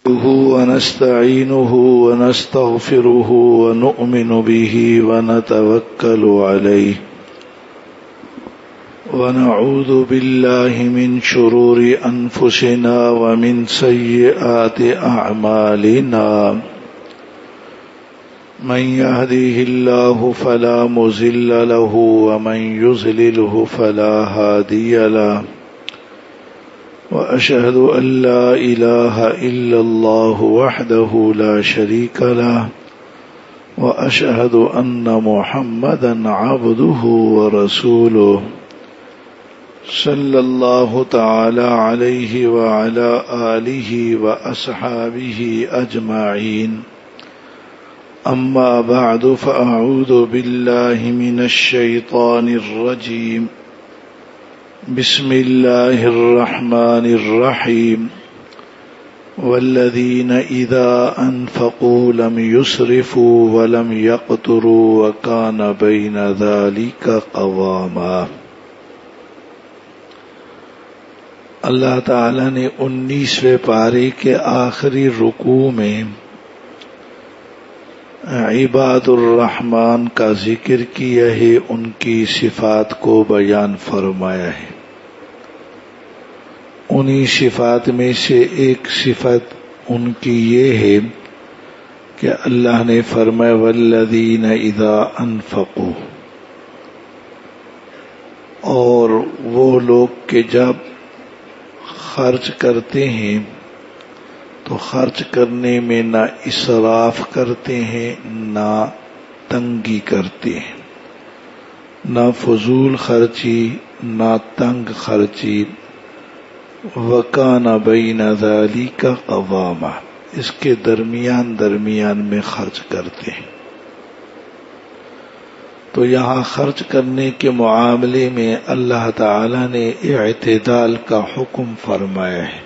ونستعينه ونستغفره ونؤمن به ونتوكل عليه ونعوذ بالله من شرور أنفسنا ومن سيئات أعمالنا من يهده الله فلا مضل له ومن يضلله فلا هادي له وأشهد أن لا إله إلا الله وحده لا شريك له وأشهد أن محمدا عبده ورسوله صلى الله تعالى عليه وعلى آله وأصحابه أجمعين أما بعد فأعوذ بالله من الشيطان الرجيم بسم الله الرحمن الرحيم والذين إذا أنفقوا لم يسرفوا ولم يقتروا وكان بين ذلك قواما۔ اللہ تعالیٰ نے 19ویں پارے کے آخری رکوع میں عباد الرحمن کا ذکر کیا ہے، ان کی صفات کو بیان فرمایا ہے۔ انہی صفات میں سے ایک صفت ان کی یہ ہے کہ اللہ نے فرمایا والذین اذا انفقوا، اور وہ لوگ کہ جب خرچ کرتے ہیں تو خرچ کرنے میں نہ اسراف کرتے ہیں نہ تنگی کرتے ہیں، نہ فضول خرچی نہ تنگ خرچی، وَكَانَ بَيْنَ ذَلِكَ قَوَامًا، اس کے درمیان میں خرچ کرتے ہیں۔ تو یہاں خرچ کرنے کے معاملے میں اللہ تعالی نے اعتدال کا حکم فرمایا ہے۔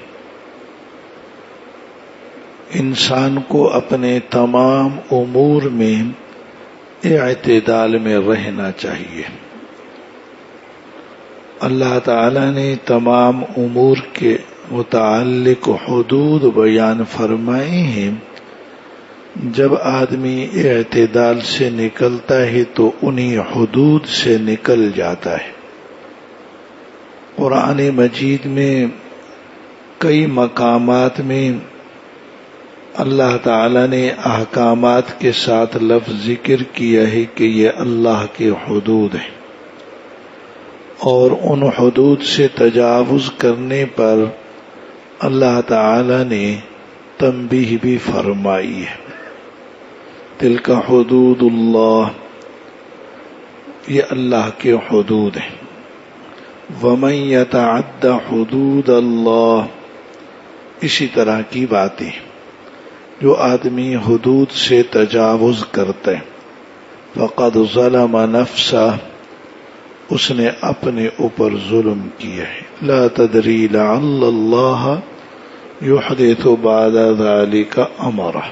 انسان کو اپنے تمام امور میں اعتدال میں رہنا چاہیے۔ اللہ تعالی نے تمام امور کے متعلق حدود بیان فرمائے ہیں۔ جب آدمی اعتدال سے نکلتا ہے تو انہی حدود سے نکل جاتا ہے۔ قرآن مجید میں کئی مقامات میں اللہ تعالی نے احکامات کے ساتھ لفظ ذکر کیا ہے کہ یہ اللہ کے حدود ہیں، اور ان حدود سے تجاوز کرنے پر اللہ تعالی نے تنبیہ بھی فرمائی ہے۔ تلک حدود اللہ، یہ اللہ کے حدود ہیں۔ ومن یتعد حدود اللہ، اسی طرح کی باتیں جو آدمی حدود سے تجاوز کرتے فقد ظلم نفسہ، اس نے اپنے اوپر ظلم کیا ہے۔ لا تدری لعل اللہ یحدث بعد ذلک امرہ۔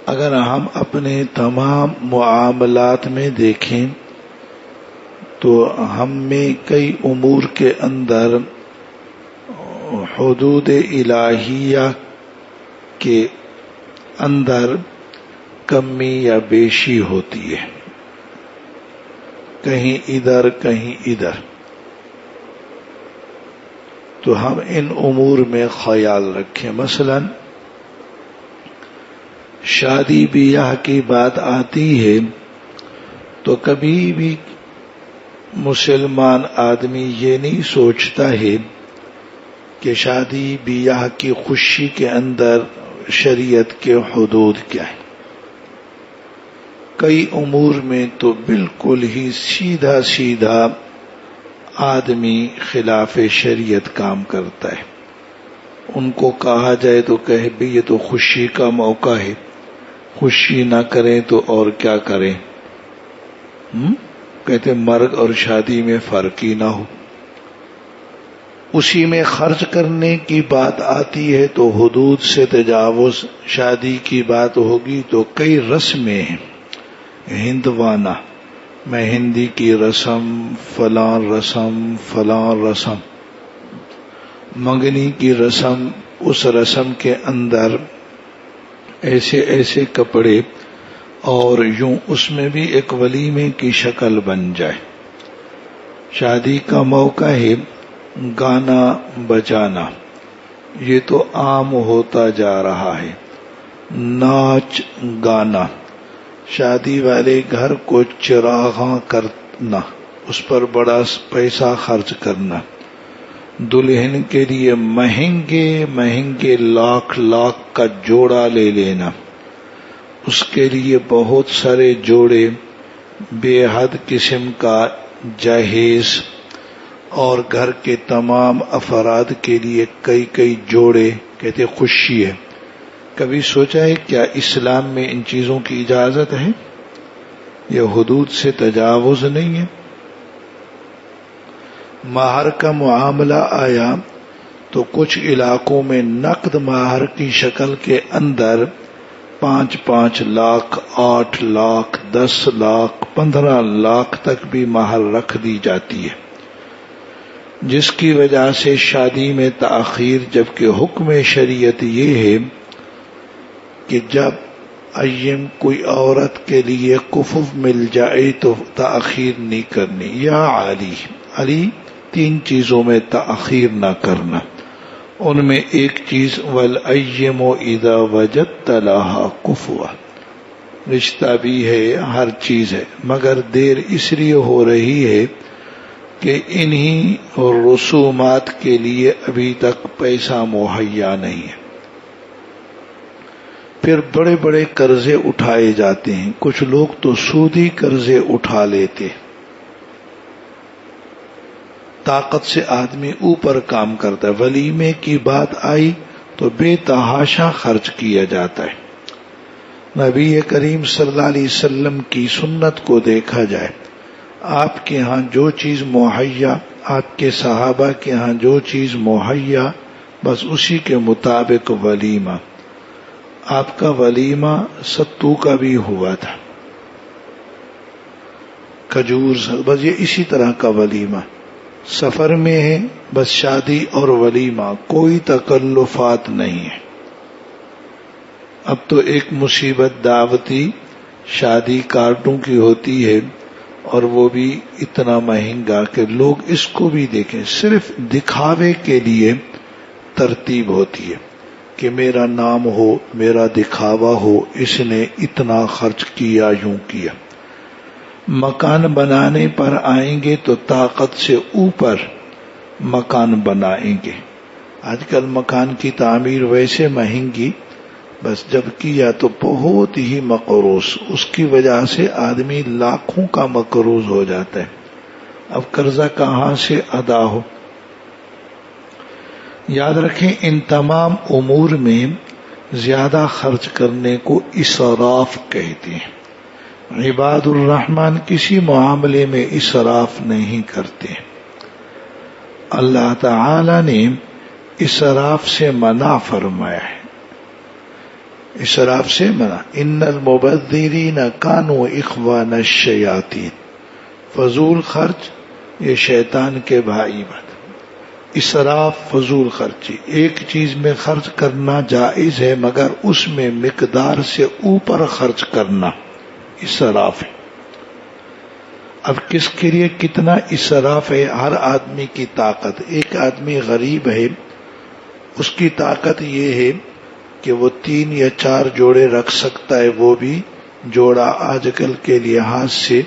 اگر ہم اپنے تمام معاملات میں دیکھیں تو ہم میں کئی امور کے اندر حدود الہیہ کے اندر کمی یا بیشی ہوتی ہے، کہیں ادھر کہیں ادھر، تو ہم ان امور میں خیال رکھیں۔ مثلا شادی بیاہ کی بات آتی ہے تو کبھی بھی مسلمان آدمی یہ نہیں سوچتا ہے کہ شادی بیاہ کی خوشی کے اندر شریعت کے حدود کیا ہے۔ کئی امور میں تو بالکل ہی سیدھا آدمی خلاف شریعت کام کرتا ہے۔ ان کو کہا جائے تو کہے بھی یہ تو خوشی کا موقع ہے، خوشی نہ کریں تو اور کیا کریں؟ کہتے مرگ اور شادی میں فرق ہی نہ ہو۔ اسی میں خرچ کرنے کی بات آتی ہے تو حدود سے تجاوز، شادی کی بات ہوگی تو کئی رسمیں ہیں، ہندوانہ، مہندی کی رسم، فلاں رسم، منگنی کی رسم، اس رسم کے اندر ایسے ایسے کپڑے اور یوں اس میں بھی ایک ولیمے کی شکل بن جائے. شادی کا موقع ہے، گانا بجانا یہ تو عام ہوتا جا رہا ہے. ناچ گانا، شادی والے گھر کو چراغاں کرنا، اس پر بڑا پیسہ خرچ کرنا، دلہن کے لیے مہنگے مہنگے لاکھ لاکھ کا جوڑا لے لینا، اس کے لیے بہت سارے جوڑے، بے حد قسم کا جہیز، اور گھر کے تمام افراد کے لیے کئی کئی جوڑے. کہتے خوشی ہے. کبھی سوچا ہے کیا اسلام میں ان چیزوں کی اجازت ہے؟ یہ حدود سے تجاوز نہیں ہے. مہر کا معاملہ آیا تو کچھ علاقوں میں نقد مہر کی شکل کے اندر 5 لاکھ، 8 لاکھ، 10 لاکھ، 15 لاکھ تک بھی مہر رکھ دی جاتی ہے، جس کی وجہ سے شادی میں تاخیر. جبکہ حکم شریعت یہ ہے کہ جب ایم کوئی عورت کے لیے کفف مل جائے تو تاخیر نہیں کرنی. یا علی 3 چیزوں میں تاخیر نہ کرنا. ان میں ایک چیز والأیم اذا وجدت لها کفوا، رشتہ بھی ہے، ہر چیز ہے، مگر دیر اس لیے ہو رہی ہے کہ انہی رسومات کے لیے ابھی تک پیسہ مہیا نہیں ہے. پھر بڑے بڑے قرضے اٹھائے جاتے ہیں. کچھ لوگ تو سودی قرضے اٹھا لیتے. طاقت سے آدمی اوپر کام کرتا ہے. ولیمے کی بات آئی تو بے تحاشا خرچ کیا جاتا ہے. نبی کریم صلی اللہ علیہ وسلم کی سنت کو دیکھا جائے، آپ کے ہاں جو چیز مہیا، آپ کے صحابہ کے ہاں جو چیز مہیا، بس اسی کے مطابق ولیمہ. آپ کا ولیمہ ستو کا بھی ہوا تھا، کھجور، بس یہ اسی طرح کا ولیمہ. سفر میں ہے بس شادی اور ولیمہ، کوئی تکلفات نہیں ہے. اب تو ایک مصیبت دعوتی شادی کارڈوں کی ہوتی ہے، اور وہ بھی اتنا مہنگا کہ لوگ اس کو بھی دیکھیں. صرف دکھاوے کے لیے ترتیب ہوتی ہے کہ میرا نام ہو، میرا دکھاوا ہو، اس نے اتنا خرچ کیا، یوں کیا. مکان بنانے پر آئیں گے تو طاقت سے اوپر مکان بنائیں گے. آج کل مکان کی تعمیر ویسے مہنگی، بس جب کیا تو بہت ہی مقروض، اس کی وجہ سے آدمی لاکھوں کا مقروض ہو جاتا ہے. اب قرضہ کہاں سے ادا ہو؟ یاد رکھیں ان تمام امور میں زیادہ خرچ کرنے کو اسراف کہتے ہیں. عباد الرحمن کسی معاملے میں اسراف نہیں کرتے. اللہ تعالی نے اسراف سے منع فرمایا ہے. اسراف سے منع، ان المبذرین کانوا اخوان الشیاطین، فضول خرچ یہ شیطان کے بھائی بن. اسراف فضول خرچی، ایک چیز میں خرچ کرنا جائز ہے مگر اس میں مقدار سے اوپر خرچ کرنا اسراف ہے. اب کس کے لیے کتنا اسراف ہے؟ ہر آدمی کی طاقت. ایک آدمی غریب ہے، اس کی طاقت یہ ہے کہ وہ 3 یا 4 جوڑے رکھ سکتا ہے، وہ بھی جوڑا آج کل کے لحاظ سے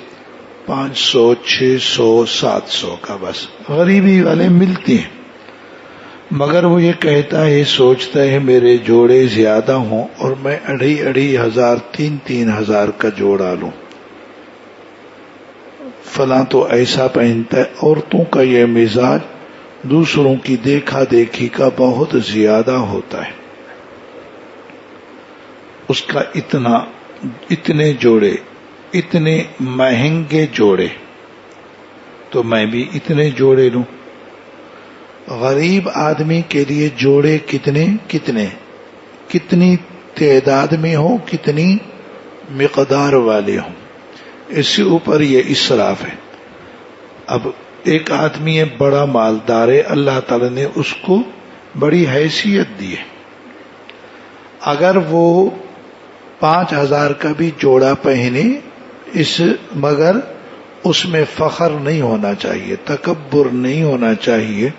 500، 600، 700 کا بس غریبی والے ملتے ہیں. مگر وہ یہ کہتا ہے، سوچتا ہے میرے جوڑے زیادہ ہوں اور میں 2,500، 3,000 کا جوڑا لوں. فلاں تو ایسا پہنتا ہے. عورتوں کا یہ مزاج دوسروں کی دیکھا دیکھی کا بہت زیادہ ہوتا ہے. اس کا اتنے جوڑے، اتنے مہنگے جوڑے، تو میں بھی اتنے جوڑے لوں. غریب آدمی کے لیے جوڑے کتنی تعداد میں ہوں، کتنی مقدار والے ہوں، اس سے اوپر یہ اسراف ہے. اب ایک آدمی ہے، بڑا مالدار ہے، اللہ تعالی نے اس کو بڑی حیثیت دی ہے، اگر وہ 5,000 کا بھی جوڑا پہنے مگر اس میں فخر نہیں ہونا چاہیے، تکبر نہیں ہونا چاہیے،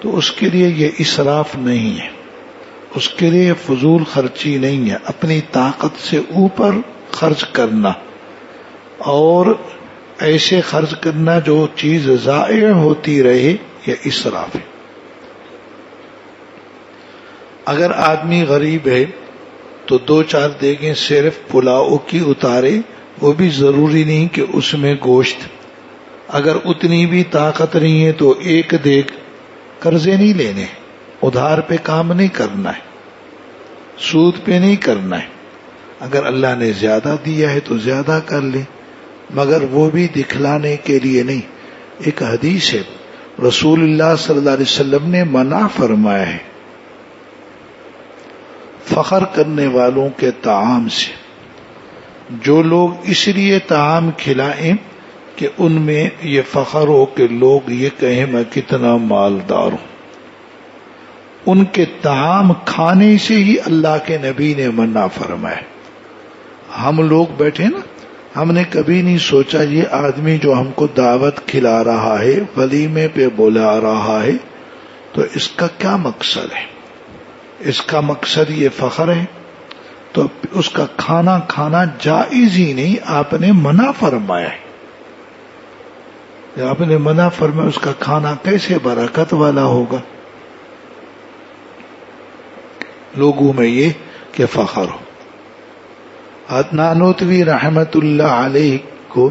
تو اس کے لیے یہ اسراف نہیں ہے، اس کے لیے فضول خرچی نہیں ہے۔ اپنی طاقت سے اوپر خرچ کرنا اور ایسے خرچ کرنا جو چیز ضائع ہوتی رہے، یہ اسراف ہے۔ اگر آدمی غریب ہے تو 2-4 دیگیں صرف پلاؤ کی اتارے، وہ بھی ضروری نہیں کہ اس میں گوشت۔ اگر اتنی بھی طاقت نہیں ہے تو 1 دیگ، قرضے نہیں لینے، ادھار پہ کام نہیں کرنا ہے، سود پہ نہیں کرنا ہے۔ اگر اللہ نے زیادہ دیا ہے تو زیادہ کر لے، مگر وہ بھی دکھلانے کے لیے نہیں۔ ایک حدیث ہے، رسول اللہ صلی اللہ علیہ وسلم نے منع فرمایا ہے فخر کرنے والوں کے طعام سے۔ جو لوگ اس لیے طعام کھلائیں کہ ان میں یہ فخر ہو کہ لوگ یہ کہیں میں کتنا مالدار ہوں، ان کے طعام کھانے سے ہی اللہ کے نبی نے منع فرمایا۔ ہم لوگ بیٹھے نا، ہم نے کبھی نہیں سوچا یہ آدمی جو ہم کو دعوت کھلا رہا ہے، ولیمے پہ بلا رہا ہے، تو اس کا کیا مقصد ہے؟ اس کا مقصد یہ فخر ہے، تو اس کا کھانا کھانا جائز ہی نہیں، آپ نے منع فرمایا ہے۔ آپ نے منع فرمایا، اس کا کھانا کیسے برکت والا ہوگا؟ لوگوں میں یہ کہ فخر ہو۔ نانوتوی رحمت اللہ علیہ کو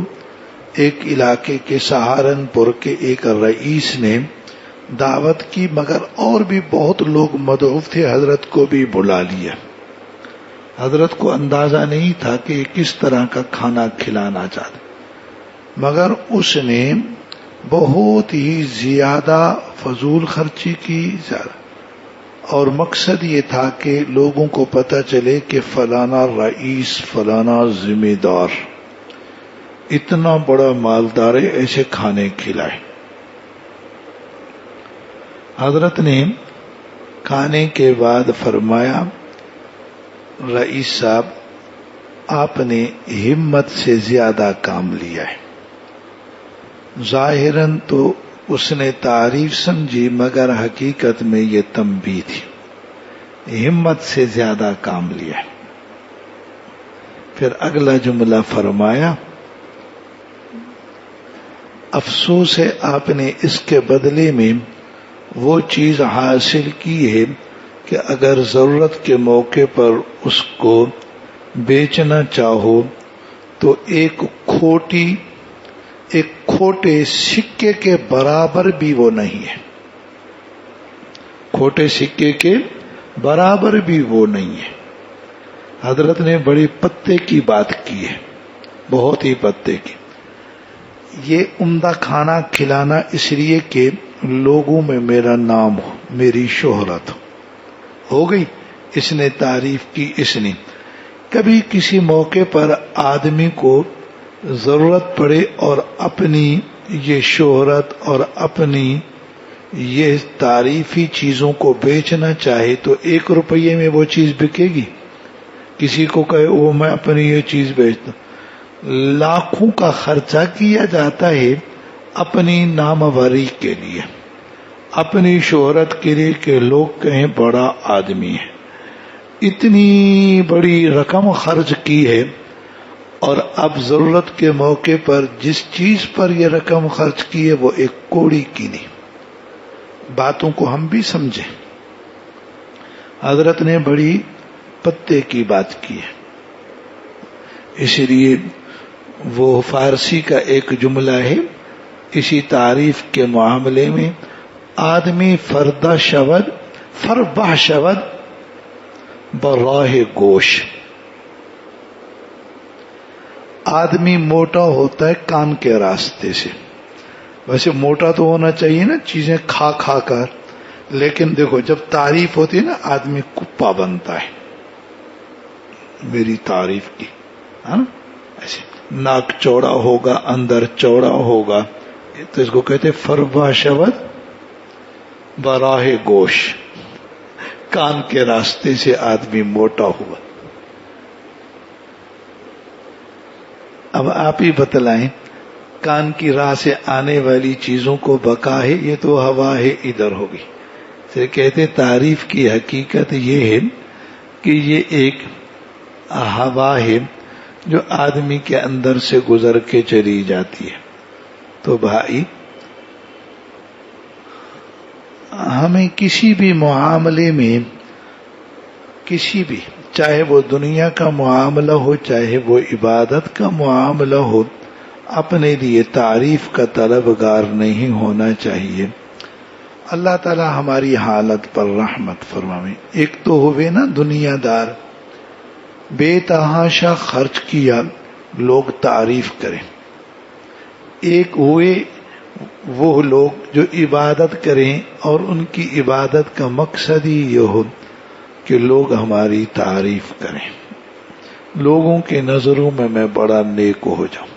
ایک علاقے کے سہارنپور کے ایک رئیس نے دعوت کی، مگر اور بھی بہت لوگ مدعو تھے، حضرت کو بھی بلا لیا۔ حضرت کو اندازہ نہیں تھا کہ یہ کس طرح کا کھانا کھلانا چاہتے، مگر اس نے بہت ہی زیادہ فضول خرچی کی، اور مقصد یہ تھا کہ لوگوں کو پتہ چلے کہ فلانا رئیس، فلانا ذمہ دار اتنا بڑا مالدار ہے، ایسے کھانے کھلائے۔ حضرت نے کھانے کے بعد فرمایا، رئیس صاحب آپ نے ہمت سے زیادہ کام لیا ہے۔ ظاہراً تو اس نے تعریف سمجھی، مگر حقیقت میں یہ تنبیہ تھی، ہمت سے زیادہ کام لیا ہے۔ پھر اگلا جملہ فرمایا، افسوس ہے آپ نے اس کے بدلے میں وہ چیز حاصل کی ہے کہ اگر ضرورت کے موقع پر اس کو بیچنا چاہو تو ایک کھوٹے سکے کے برابر بھی وہ نہیں ہے، کھوٹے سکے کے برابر بھی وہ نہیں ہے۔ حضرت نے بڑی پتے کی بات کی ہے، بہت ہی پتے کی۔ یہ عمدہ کھانا کھلانا اس لیے کہ لوگوں میں میرا نام ہو، میری شہرت ہو گئی۔ اس نے تعریف کی، اس نے کبھی کسی موقع پر آدمی کو ضرورت پڑے اور اپنی یہ شہرت اور اپنی یہ تعریفی چیزوں کو بیچنا چاہے تو 1 روپیے میں وہ چیز بکے گی؟ کسی کو کہے وہ میں اپنی یہ چیز بیچتا ہوں، لاکھوں کا خرچہ کیا جاتا ہے اپنی ناموری کے لیے، اپنی شہرت کے لیے کہ لوگ کہیں بڑا آدمی ہے۔ اتنی بڑی رقم خرچ کی ہے، اور اب ضرورت کے موقع پر جس چیز پر یہ رقم خرچ کی ہے وہ ایک کوڑی کی نہیں۔ باتوں کو ہم بھی سمجھیں، حضرت نے بڑی پتے کی بات کی ہے۔ اسی لیے وہ فارسی کا ایک جملہ ہے اسی تعریف کے معاملے میں، آدمی فربہ شود براہ گوش۔ آدمی موٹا ہوتا ہے کان کے راستے سے، ویسے موٹا تو ہونا چاہیے نا چیزیں کھا کھا کر، لیکن دیکھو جب تعریف ہوتی ہے نا آدمی کپا بنتا ہے میری تعریف کی، ایسے ناک چوڑا ہوگا، اندر چوڑا ہوگا، تو اس کو کہتے فربہ شود براہ گوش۔ کان کے راستے سے آدمی موٹا ہوا. اب آپ ہی بتلائیں، کان کی راہ سے آنے والی چیزوں کو بقا ہے، یہ تو ہوا ہے ادھر ہوگی. پھر کہتے تعریف کی حقیقت یہ ہے کہ یہ ایک ہوا ہے جو آدمی کے اندر سے گزر کے چلی جاتی ہے. تو بھائی ہمیں کسی بھی معاملے میں، کسی بھی، چاہے وہ دنیا کا معاملہ ہو چاہے وہ عبادت کا معاملہ ہو، اپنے لیے تعریف کا طلبگار نہیں ہونا چاہیے. اللہ تعالی ہماری حالت پر رحمت فرمائے. ایک تو ہوئے نا دنیا دار، بے تحاشا خرچ کیا لوگ تعریف کریں. ایک ہوئے وہ لوگ جو عبادت کریں اور ان کی عبادت کا مقصد ہی یہ ہو کہ لوگ ہماری تعریف کریں، لوگوں کے نظروں میں بڑا نیک ہو جاؤں.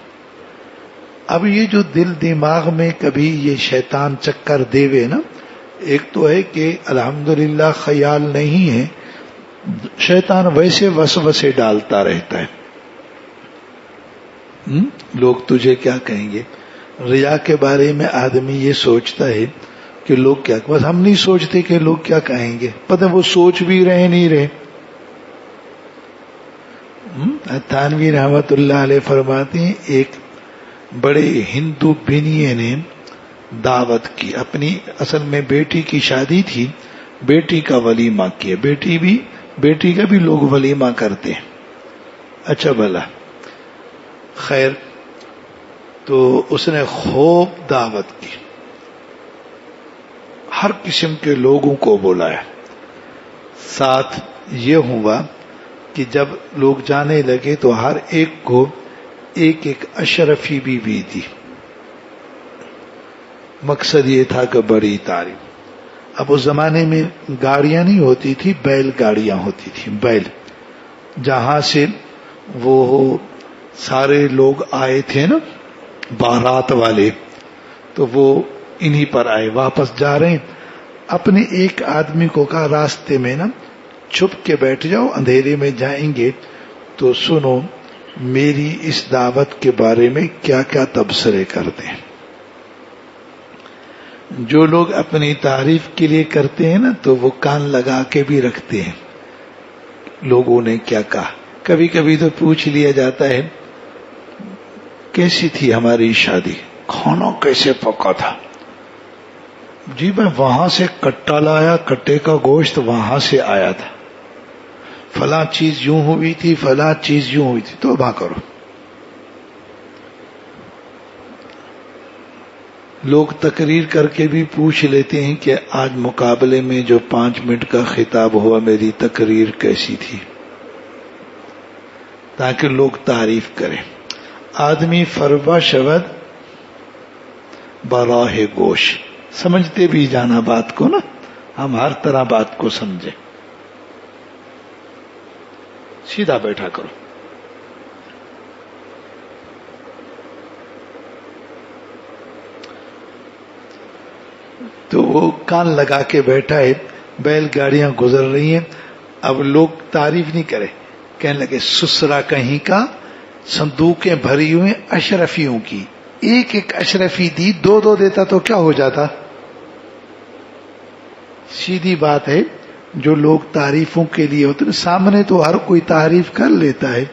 اب یہ جو دل دماغ میں کبھی یہ شیطان چکر دیوے نا، ایک تو ہے کہ الحمدللہ خیال نہیں ہے، شیطان ویسے وسوسے ڈالتا رہتا ہے. لوگ تجھے کیا کہیں گے؟ ریا کے بارے میں آدمی یہ سوچتا ہے کہ لوگ کیا، بس ہم نہیں سوچتے کہ لوگ کیا کہیں گے، پتہ وہ سوچ بھی رہے نہیں رہے. تھانوی رحمت اللہ علیہ فرماتے ہیں ایک بڑے ہندو بینیے نے دعوت کی، اپنی اصل میں بیٹی کی شادی تھی، بیٹی کا ولیمہ کیا، بیٹی کا بھی لوگ ولیمہ کرتے ہیں. اچھا بھلا خیر، تو اس نے خوب دعوت کی، ہر قسم کے لوگوں کو بلایا. ساتھ یہ ہوا کہ جب لوگ جانے لگے تو ہر ایک کو ایک ایک اشرفی بھی دی. مقصد یہ تھا کہ بڑی تعریف. اب اس زمانے میں گاڑیاں نہیں ہوتی تھی، بیل گاڑیاں ہوتی تھی. بیل جہاں سے وہ سارے لوگ آئے تھے نا بارات والے، تو وہ انہی پر آئے، واپس جا رہے ہیں. اپنے ایک آدمی کو کہا راستے میں نا چھپ کے بیٹھ جاؤ، اندھیرے میں جائیں گے تو سنو میری اس دعوت کے بارے میں کیا کیا تبصرے کرتے ہیں. جو لوگ اپنی تعریف کے لیے کرتے ہیں نا تو وہ کان لگا کے بھی رکھتے ہیں لوگوں نے کیا کہا. کبھی کبھی تو پوچھ لیا جاتا ہے کیسی تھی ہماری شادی، کھانا کیسے پکا تھا، جی میں وہاں سے کٹا لایا، کٹے کا گوشت وہاں سے آیا تھا، فلاں چیز یوں ہوئی تھی، فلاں چیز یوں ہوئی تھی. توبہ کرو. لوگ تقریر کر کے بھی پوچھ لیتے ہیں کہ آج مقابلے میں جو 5 منٹ کا خطاب ہوا میری تقریر کیسی تھی، تاکہ لوگ تعریف کریں. آدمی فربہ شود براہ گوش. سمجھتے بھی جانا بات کو نا، ہم ہر طرح بات کو سمجھیں. سیدھا بیٹھا کرو. تو وہ کان لگا کے بیٹھا ہے، بیل گاڑیاں گزر رہی ہیں. اب لوگ تعریف نہیں کرے، کہنے لگے سسرا کہیں کا، صندوقیں بھری ہوئی اشرفیوں کی. ایک ایک اشرفی دی، 2 دیتا تو کیا ہو جاتا. سیدھی بات ہے. جو لوگ تعریفوں کے لیے ہوتے ہیں سامنے تو ہر کوئی تعریف کر لیتا ہے،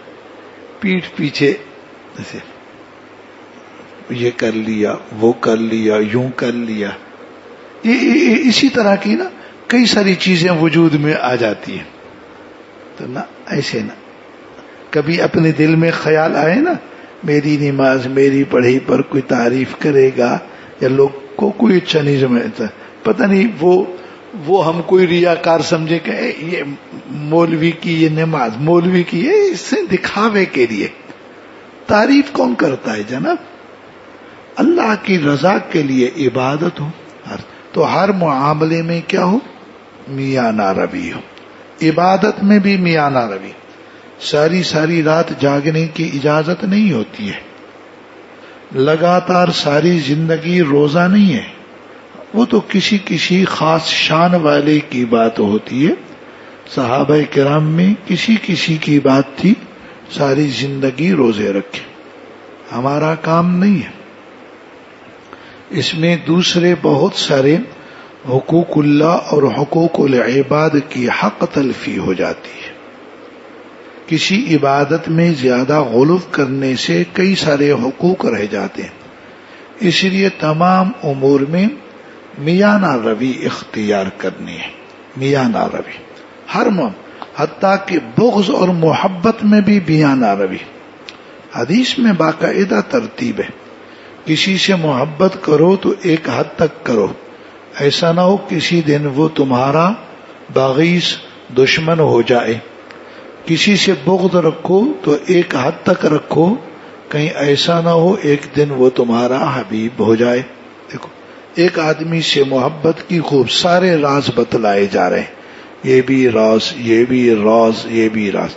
پیٹھ پیچھے ایسے یہ کر لیا، وہ کر لیا، یوں کر لیا. اسی طرح کی نا کئی ساری چیزیں وجود میں آ جاتی ہیں. تو نہ ایسے نہ کبھی اپنے دل میں خیال آئے نا میری نماز میری پڑھی پر کوئی تعریف کرے گا یا لوگ کو کوئی اچھا نہیں سمجھتا، پتہ نہیں وہ ہم کوئی ریاکار سمجھے کہ یہ مولوی کی یہ نماز، مولوی کی یہ، اس سے دکھاوے کے لیے. تعریف کون کرتا ہے جناب؟ اللہ کی رضا کے لیے عبادت ہو تو ہر معاملے میں کیا ہو، میانہ روی ہو. عبادت میں بھی میانہ روی. ساری رات جاگنے کی اجازت نہیں ہوتی ہے، لگاتار ساری زندگی روزہ نہیں ہے، وہ تو کسی خاص شان والے کی بات ہوتی ہے. صحابہ کرام میں کسی کسی کی بات تھی ساری زندگی روزے رکھے، ہمارا کام نہیں ہے۔ اس میں دوسرے بہت سارے حقوق اللہ اور حقوق العباد کی حق تلفی ہو جاتی ہے۔ کسی عبادت میں زیادہ غلو کرنے سے کئی سارے حقوق رہ جاتے ہیں، اس لیے تمام امور میں میانہ روی اختیار کرنی ہے، میانہ روی ہر حتیٰ کہ بغض اور محبت میں بھی میانہ روی۔ حدیث میں باقاعدہ ترتیب ہے، کسی سے محبت کرو تو ایک حد تک کرو، ایسا نہ ہو کسی دن وہ تمہارا باغیس دشمن ہو جائے۔ کسی سے بغض رکھو تو ایک حد تک رکھو، کہیں ایسا نہ ہو ایک دن وہ تمہارا حبیب ہو جائے۔ دیکھو ایک آدمی سے محبت کی خوب سارے راز بتلائے جا رہے ہیں، یہ بھی راز، یہ بھی راز، یہ بھی راز،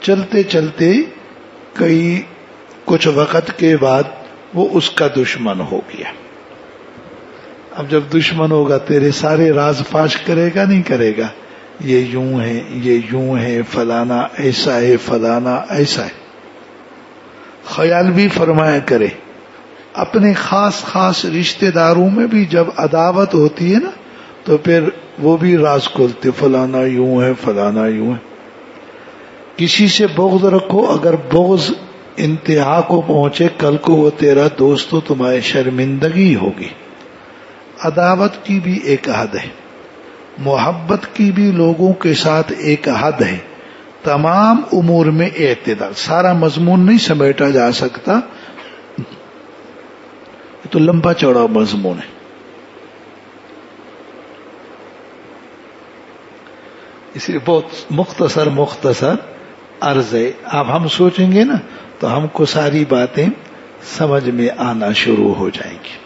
چلتے چلتے کئی کچھ وقت کے بعد وہ اس کا دشمن ہو گیا۔ اب جب دشمن ہوگا تیرے سارے راز فاش کرے گا نہیں کرے گا؟ یہ یوں ہے، یہ یوں ہے، فلانا ایسا ہے، فلانا ایسا ہے۔ خیال بھی فرمایا کرے اپنے خاص خاص رشتہ داروں میں بھی جب عداوت ہوتی ہے نا تو پھر وہ بھی راز کھولتے، فلانا یوں ہے، فلانا یوں ہے۔ کسی سے بغض رکھو، اگر بغض انتہا کو پہنچے کل کو وہ تیرا دوست تو تمہاری شرمندگی ہوگی۔ عداوت کی بھی ایک حد ہے، محبت کی بھی لوگوں کے ساتھ ایک حد ہے۔ تمام امور میں اعتدال، سارا مضمون نہیں سمیٹا جا سکتا، یہ تو لمبا چوڑا مضمون ہے۔ اس لیے بہت مختصر عرض ہے۔ اب ہم سوچیں گے نا تو ہم کو ساری باتیں سمجھ میں آنا شروع ہو جائیں گی۔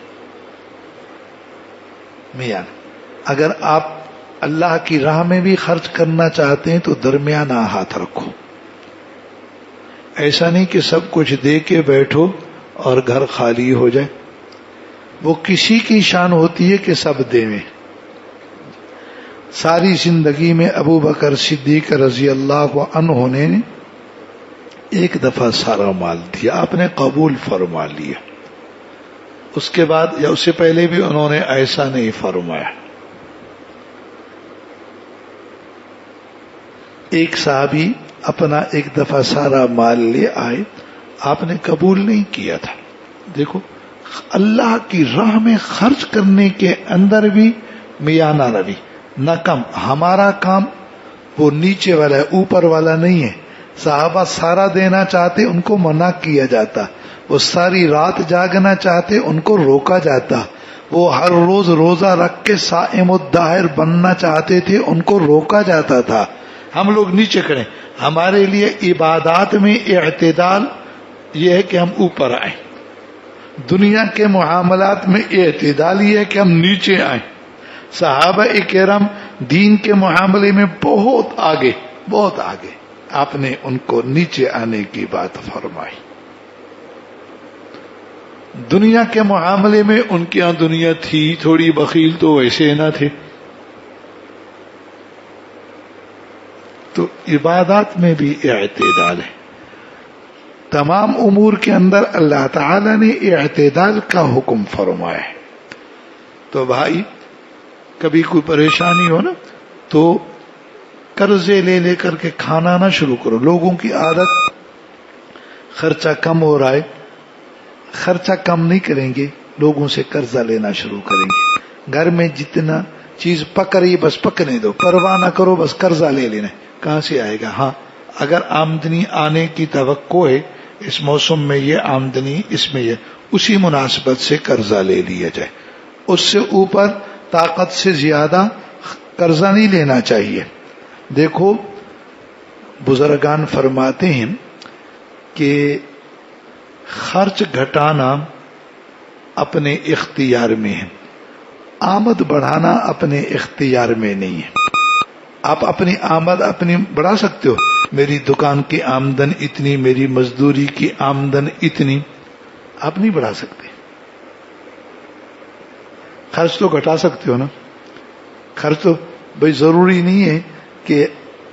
میاں اگر آپ اللہ کی راہ میں بھی خرچ کرنا چاہتے ہیں تو درمیانہ ہاتھ رکھو، ایسا نہیں کہ سب کچھ دے کے بیٹھو اور گھر خالی ہو جائے۔ وہ کسی کی شان ہوتی ہے کہ سب دے میں۔ ساری زندگی میں ابو بکر صدیق رضی اللہ عنہ نے ایک دفعہ سارا مال دیا، آپ نے قبول فرما لیا۔ اس کے بعد یا اس سے پہلے بھی انہوں نے ایسا نہیں فرمایا۔ ایک صحابی اپنا ایک دفعہ سارا مال لے آئے، آپ نے قبول نہیں کیا تھا۔ دیکھو اللہ کی راہ میں خرچ کرنے کے اندر بھی میانہ روی، نہ کم۔ ہمارا کام وہ نیچے والا ہے، اوپر والا نہیں ہے۔ صحابہ سارا دینا چاہتے، ان کو منع کیا جاتا۔ وہ ساری رات جاگنا چاہتے، ان کو روکا جاتا۔ وہ ہر روز روزہ رکھ کے صائم الدہر بننا چاہتے تھے، ان کو روکا جاتا تھا۔ ہم لوگ نیچے کھڑے۔ ہمارے لیے عبادات میں اعتدال یہ ہے کہ ہم اوپر آئیں، دنیا کے معاملات میں اعتدال یہ ہے کہ ہم نیچے آئیں۔ صحابہ کرام دین کے معاملے میں بہت آگے، بہت آگے، آپ نے ان کو نیچے آنے کی بات فرمائی۔ دنیا کے معاملے میں ان کے یہاں دنیا تھی تھوڑی، بخیل تو ویسے نہ تھے۔ تو عبادات میں بھی اعتدال ہے۔ تمام امور کے اندر اللہ تعالی نے اعتدال کا حکم فرمایا ہے۔ تو بھائی کبھی کوئی پریشانی ہو نا تو قرضے لے لے کر کے کھانا نہ شروع کرو۔ لوگوں کی عادت خرچہ کم ہو رہا ہے، خرچہ کم نہیں کریں گے، لوگوں سے قرضہ لینا شروع کریں گے۔ گھر میں جتنا چیز پک رہی بس پکنے دو، پرواہ نہ کرو، بس قرضہ لے لینا۔ کہاں سے آئے گا؟ ہاں اگر آمدنی آنے کی توقع ہے، اس موسم میں یہ آمدنی، اس میں یہ، اسی مناسبت سے قرضہ لے لیا جائے۔ اس سے اوپر طاقت سے زیادہ قرضہ نہیں لینا چاہیے۔ دیکھو بزرگان فرماتے ہیں کہ خرچ گھٹانا اپنے اختیار میں ہے، آمد بڑھانا اپنے اختیار میں نہیں ہے۔ آپ اپنی آمد اپنی بڑھا سکتے ہو، میری دکان کی آمدن اتنی، میری مزدوری کی آمدن اتنی، آپ نہیں بڑھا سکتے۔ خرچ تو گھٹا سکتے ہو نا۔ خرچ تو بھائی ضروری نہیں ہے کہ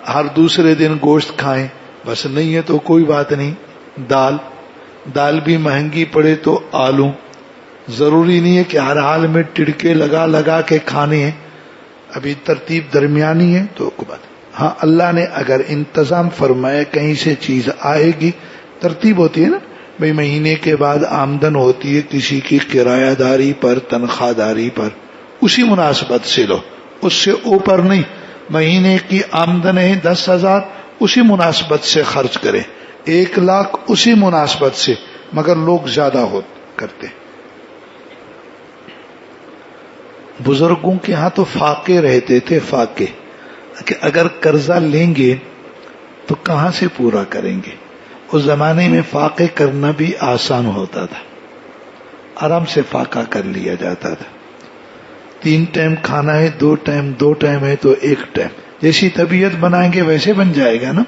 ہر دوسرے دن گوشت کھائیں، بس نہیں ہے تو کوئی بات نہیں، دال بھی مہنگی پڑے تو آلو، ضروری نہیں ہے کہ ہر حال میں ٹڑکے لگا لگا کے کھانے ہیں، ابھی ترتیب درمیانی ہے تو کوئی بات۔ ہاں اللہ نے اگر انتظام فرمایا کہیں سے چیز آئے گی، ترتیب ہوتی ہے نا بھئی، مہینے کے بعد آمدن ہوتی ہے کسی کی کرایہ داری پر، تنخواہ داری پر، اسی مناسبت سے لو، اس سے اوپر نہیں۔ مہینے کی آمدن ہے 10,000، اسی مناسبت سے خرچ کریں، 1,00,000 اسی مناسبت سے، مگر لوگ زیادہ کرتے۔ بزرگوں کے ہاں تو فاقے رہتے تھے، فاقے، کہ اگر قرضہ لیں گے تو کہاں سے پورا کریں گے۔ اس زمانے میں فاقے کرنا بھی آسان ہوتا تھا، آرام سے فاقہ کر لیا جاتا تھا۔ 3 ٹائم کھانا ہے، 2 ٹائم ہے تو 1 ٹائم، جیسی طبیعت بنائیں گے ویسے بن جائے گا نا۔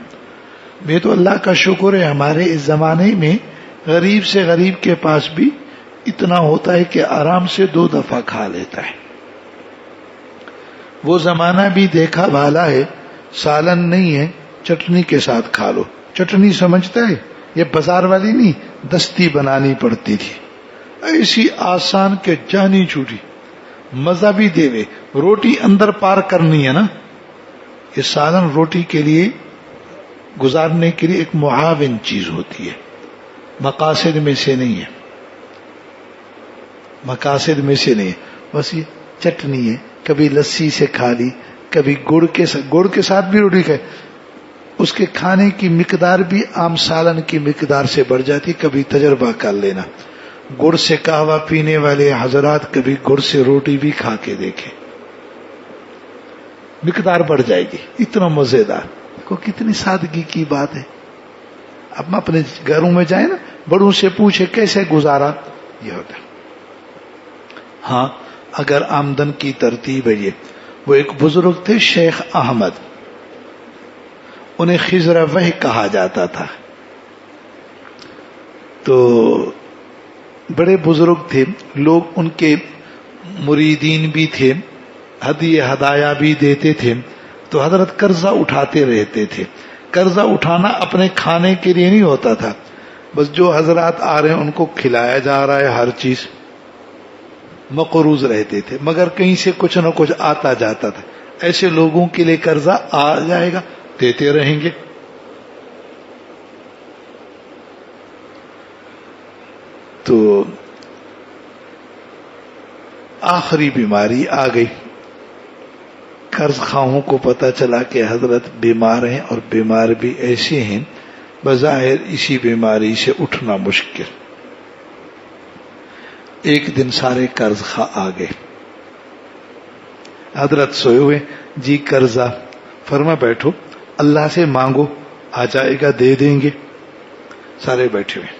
یہ تو اللہ کا شکر ہے، ہمارے اس زمانے میں غریب سے غریب کے پاس بھی اتنا ہوتا ہے کہ آرام سے 2 دفعہ کھا لیتا ہے۔ وہ زمانہ بھی دیکھا بھالا ہے، سالن نہیں ہے چٹنی کے ساتھ کھا لو۔ چٹنی سمجھتا ہے، یہ بازار والی نہیں، دستی بنانی پڑتی تھی، ایسی آسان کہ جانی چھوٹی، مزہ بھی دیوے، روٹی اندر پار کرنی ہے نا۔ یہ سالن روٹی کے لیے گزارنے کے لیے ایک معاون چیز ہوتی ہے، مقاصد میں سے نہیں ہے، مقاصد میں سے نہیں ہے، بس یہ چٹنی ہے، کبھی لسی سے کھا لی، کبھی گڑ کے ساتھ بھی روٹی کھائے، اس کے کھانے کی مقدار بھی عام سالن کی مقدار سے بڑھ جاتی۔ کبھی تجربہ کر لینا، گڑ سے قہوہ پینے والے حضرات کبھی گڑ سے روٹی بھی کھا کے دیکھیں، مقدار بڑھ جائے گی، اتنا مزیدار، کو کتنی سادگی کی بات ہے۔ اب ہم اپنے گھروں میں جائیں نا، بڑوں سے پوچھے کیسے گزارا، یہ ہوتا ہے۔ ہاں اگر آمدن کی ترتیب ہے، یہ وہ ایک بزرگ تھے شیخ احمد، انہیں خضر وح کہا جاتا تھا، تو بڑے بزرگ تھے، لوگ ان کے مریدین بھی تھے، ہدایہ بھی دیتے تھے، تو حضرت قرضہ اٹھاتے رہتے تھے۔ قرضہ اٹھانا اپنے کھانے کے لیے نہیں ہوتا تھا، بس جو حضرات آ رہے ہیں ان کو کھلایا جا رہا ہے، ہر چیز مقروض رہتے تھے، مگر کہیں سے کچھ نہ کچھ آتا جاتا تھا۔ ایسے لوگوں کے لیے قرضہ آ جائے گا، دیتے رہیں گے۔ تو آخری بیماری آ گئی، قرض خواہوں کو پتہ چلا کہ حضرت بیمار ہیں، اور بیمار بھی ایسے ہیں بظاہر اسی بیماری سے اٹھنا مشکل۔ ایک دن سارے قرض خواہ آ گئے، حضرت سوئے ہوئے، جی قرضہ، فرما بیٹھو اللہ سے مانگو، آ جائے گا دے دیں گے۔ سارے بیٹھے ہوئے،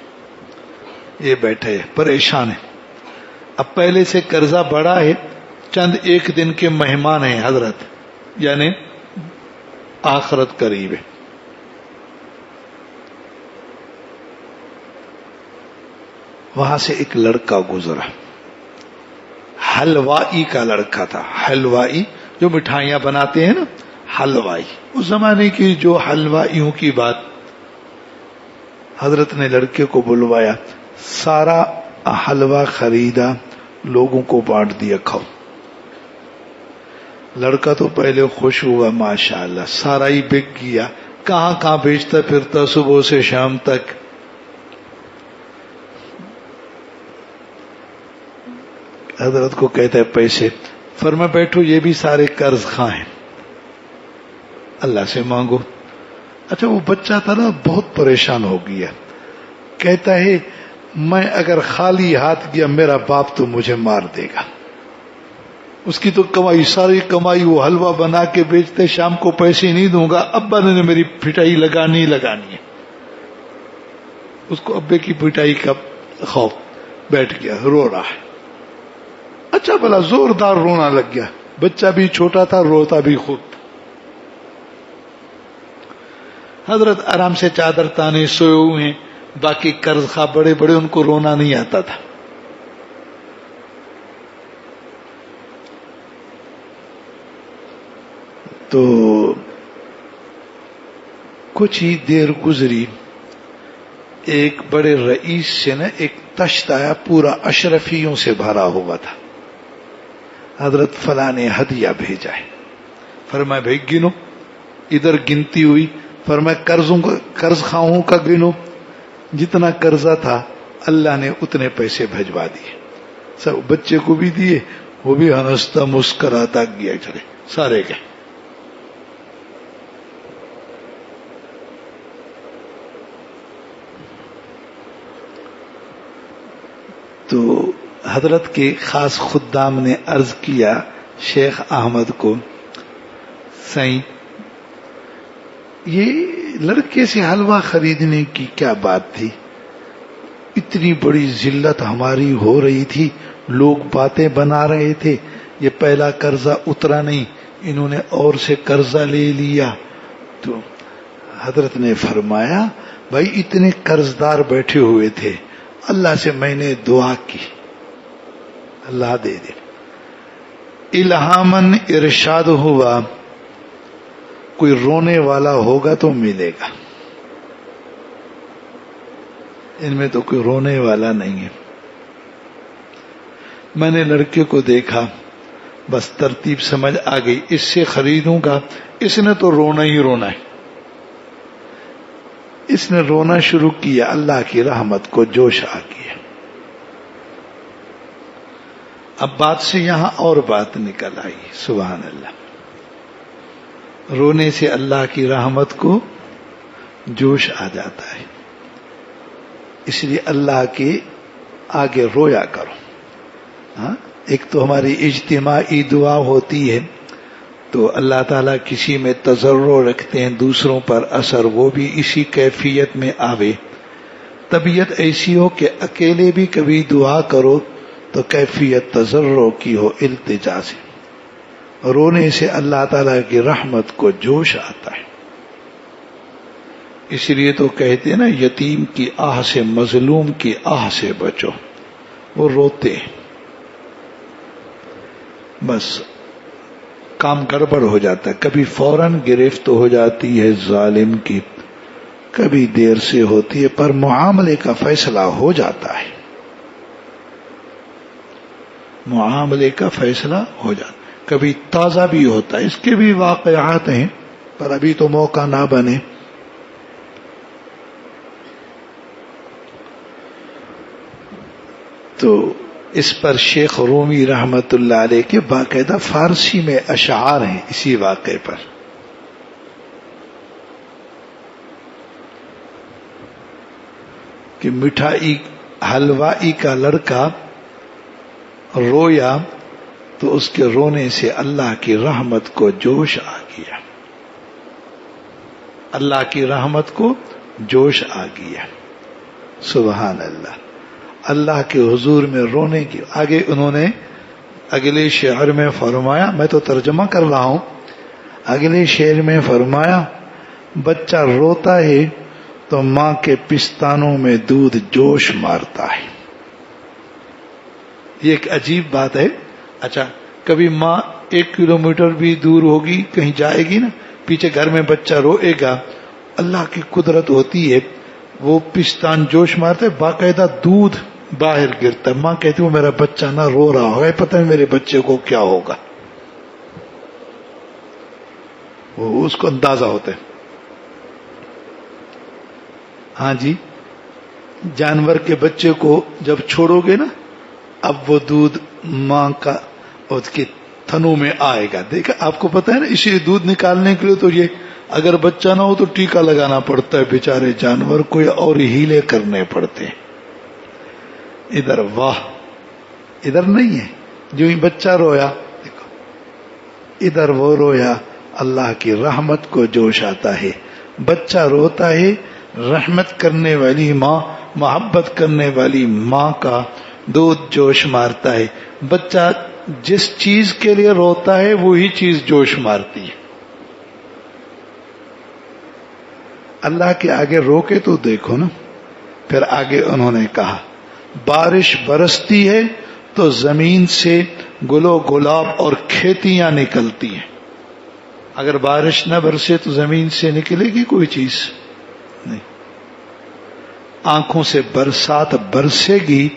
یہ بیٹھے پریشان ہیں، اب پہلے سے قرضہ بڑا ہے، چند ایک دن کے مہمان ہیں حضرت، یعنی آخرت قریب ہے۔ وہاں سے ایک لڑکا گزرا، حلوائی کا لڑکا تھا، حلوائی جو مٹھائیاں بناتے ہیں نا، حلوائی، اس زمانے کی جو حلوائیوں کی بات۔ حضرت نے لڑکے کو بلوایا، سارا حلوہ خریدا، لوگوں کو بانٹ دیا، کھاؤ۔ لڑکا تو پہلے خوش ہوا، ماشاءاللہ سارا ہی بک گیا، کہاں کہاں بیچتا پھرتا صبح سے شام تک۔ حضرت کو کہتا ہے پیسے، فرما بیٹھو یہ بھی سارے قرض خواہ ہیں، اللہ سے مانگو۔ اچھا وہ بچہ تھا نا، بہت پریشان ہو گیا، کہتا ہے میں اگر خالی ہاتھ گیا میرا باپ تو مجھے مار دے گا، اس کی تو کمائی، ساری کمائی وہ حلوہ بنا کے بیچتے، شام کو پیسے نہیں دوں گا، ابا نے میری پٹائی لگانی ہے۔ اس کو ابے کی پٹائی کا خوف، بیٹھ گیا رو رہا ہے۔ اچھا بھلا زوردار رونا لگ گیا، بچہ بھی چھوٹا تھا، روتا بھی خود تھا۔ حضرت آرام سے چادر تانے سوئے ہوئے ہیں، باقی قرض خواہ بڑے بڑے، ان کو رونا نہیں آتا تھا۔ تو کچھ ہی دیر گزری، ایک بڑے رئیس سے نا ایک تشت آیا، پورا اشرفیوں سے بھرا ہوا تھا. حضرت فلاں نے ہدیہ بھیجا ہے. فرمایا بھائی گنو. ادھر گنتی ہوئی. فرمایا قرض خواہوں کا گنو. جتنا قرضہ تھا اللہ نے اتنے پیسے بھجوا دیے. سب بچے کو بھی دیے، وہ بھی ہنستا مسکراتا گیا چلے سارے گئے. تو حضرت کے خاص خدام نے عرض کیا شیخ احمد کو، سائیں یہ لڑکے سے حلوہ خریدنے کی کیا بات تھی؟ اتنی بڑی ذلت ہماری ہو رہی تھی، لوگ باتیں بنا رہے تھے، یہ پہلا قرضہ اترا نہیں، انہوں نے اور سے قرضہ لے لیا. تو حضرت نے فرمایا بھائی اتنے قرض دار بیٹھے ہوئے تھے، اللہ سے میں نے دعا کی اللہ دے دے. الہامن ارشاد ہوا کوئی رونے والا ہوگا تو ملے گا، ان میں تو کوئی رونے والا نہیں ہے. میں نے لڑکے کو دیکھا، بس ترتیب سمجھ آ گئی، اس سے خریدوں گا، اس نے تو رونا ہی رونا ہے. اس نے رونا شروع کیا، اللہ کی رحمت کو جوش آ گیا. اب بات سے یہاں اور بات نکل آئی، سبحان اللہ. رونے سے اللہ کی رحمت کو جوش آ جاتا ہے، اس لیے اللہ کے آگے رویا کرو. ہاں ایک تو ہماری اجتماعی دعا ہوتی ہے، تو اللہ تعالیٰ کسی میں تضرع رکھتے ہیں، دوسروں پر اثر وہ بھی اسی کیفیت میں آوے. طبیعت ایسی ہو کہ اکیلے بھی کبھی دعا کرو تو کیفیت تضرع کی ہو، التجا سے. رونے سے اللہ تعالیٰ کی رحمت کو جوش آتا ہے. اس لیے تو کہتے ہیں نا یتیم کی آہ سے مظلوم کی آہ سے بچو. وہ روتے بس کام گڑبڑ ہو جاتا ہے، کبھی فوراً گرفت ہو جاتی ہے ظالم کی، کبھی دیر سے ہوتی ہے، پر معاملے کا فیصلہ ہو جاتا ہے. معاملے کا فیصلہ ہو جاتا ہے. کبھی تازہ بھی ہوتا ہے، اس کے بھی واقعات ہیں، پر ابھی تو موقع نہ بنے. تو اس پر شیخ رومی رحمت اللہ علیہ کے باقاعدہ فارسی میں اشعار ہیں اسی واقعے پر. کہ مٹھائی حلوائی کا لڑکا رویا تو اس کے رونے سے اللہ کی رحمت کو جوش آ گیا، اللہ کی رحمت کو جوش آ گیا. سبحان اللہ. اللہ کے حضور میں رونے کی. آگے انہوں نے اگلے شعر میں فرمایا، میں تو ترجمہ کر رہا ہوں، اگلے شعر میں فرمایا بچہ روتا ہے تو ماں کے پستانوں میں دودھ جوش مارتا ہے. یہ ایک عجیب بات ہے. اچھا کبھی ماں 1 کلومیٹر بھی دور ہوگی، کہیں جائے گی نا، پیچھے گھر میں بچہ روئے گا، اللہ کی قدرت ہوتی ہے، وہ پستان جوش مارتے، باقاعدہ دودھ باہر گرتا. ماں کہتی وہ میرا بچہ نہ رو رہا ہوگا، پتہ نہیں میرے بچے کو کیا ہوگا. وہ اس کو اندازہ ہوتا ہے. ہاں جی، جانور کے بچے کو جب چھوڑو گے نا، اب وہ دودھ ماں کا اس کے تھنوں میں آئے گا. دیکھا آپ کو پتہ ہے نا، اسی دودھ نکالنے کے لیے تو یہ اگر بچہ نہ ہو تو ٹیکا لگانا پڑتا ہے بیچارے جانور کو، اور ہیلے کرنے پڑتے ہیں. ادھر واہ، ادھر نہیں ہے. جو ہی بچہ رویا، دیکھو ادھر وہ رویا، اللہ کی رحمت کو جوش آتا ہے. بچہ روتا ہے، رحمت کرنے والی ماں، محبت کرنے والی ماں کا دودھ جوش مارتا ہے. بچہ جس چیز کے لیے روتا ہے وہی چیز جوش مارتی ہے. اللہ کے آگے رو کے تو دیکھو نا. پھر آگے انہوں نے کہا بارش برستی ہے تو زمین سے گل و گلاب اور کھیتیاں نکلتی ہیں. اگر بارش نہ برسے تو زمین سے نکلے گی کوئی چیز نہیں. آنکھوں سے برسات برسے گی،